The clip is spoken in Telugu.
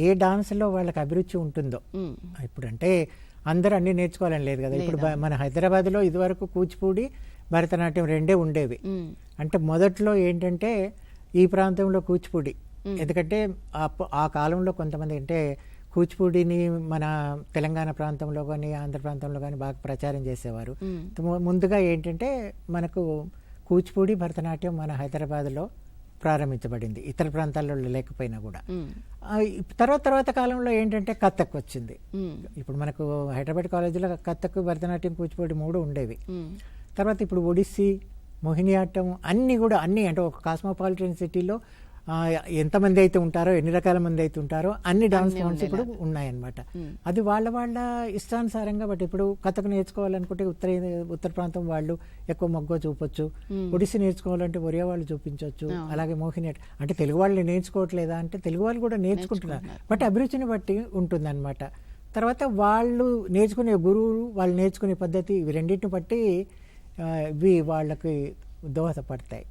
ఏ డాన్స్లో వాళ్ళకి అభిరుచి ఉంటుందో. ఇప్పుడు అంటే అందరూ అన్నీ నేర్చుకోవాలని లేదు కదా. ఇప్పుడు మన హైదరాబాద్లో ఇదివరకు కూచిపూడి, భరతనాట్యం రెండే ఉండేవి. అంటే మొదట్లో ఏంటంటే ఈ ప్రాంతంలో కూచిపూడి, ఎందుకంటే ఆ కాలంలో కొంతమంది అంటే కూచిపూడిని మన తెలంగాణ ప్రాంతంలో కానీ ఆంధ్ర ప్రాంతంలో కానీ బాగా ప్రచారం చేసేవారు. ముందుగా ఏంటంటే మనకు కూచిపూడి, భరతనాట్యం మన హైదరాబాద్లో ప్రారంభించబడింది, ఇతర ప్రాంతాల్లో లేకపోయినా కూడా. తర్వాత కాలంలో ఏంటంటే కథక్ వచ్చింది. ఇప్పుడు మనకు హైదరాబాద్ కాలేజీలో కథక్, భరతనాట్యం, కూచిపూడి 3 ఉండేవి. తర్వాత ఇప్పుడు ఒడిస్సీ, మోహినియాట్టం అన్నీ అంటే ఒక కాస్మోపాలిటన్ సిటీలో ఎంతమంది అయితే ఉంటారో, ఎన్ని రకాల మంది అయితే ఉంటారో అన్ని డాన్స్ ఫామ్స్ ఇప్పుడు ఉన్నాయన్నమాట. అది వాళ్ళ ఇష్టానుసారంగా. బట్ ఇప్పుడు కథకు నేర్చుకోవాలనుకుంటే ఉత్తర ప్రాంతం వాళ్ళు ఎక్కువ మొగ్గ చూపొచ్చు, ఒడిస్సీ నేర్చుకోవాలంటే ఒరియా వాళ్ళు చూపించవచ్చు, అలాగే మోహినియాట్టం. అంటే తెలుగు వాళ్ళు నేర్చుకోవట్లేదా అంటే తెలుగు వాళ్ళు కూడా నేర్చుకుంటున్నారు, బట్ అభిరుచిని బట్టి ఉంటుందన్నమాట. తర్వాత వాళ్ళు నేర్చుకునే గురువు, వాళ్ళు నేర్చుకునే పద్ధతి, ఇవి రెండింటిని బట్టి ఇవి వాళ్ళకి దోహదపడతాయి.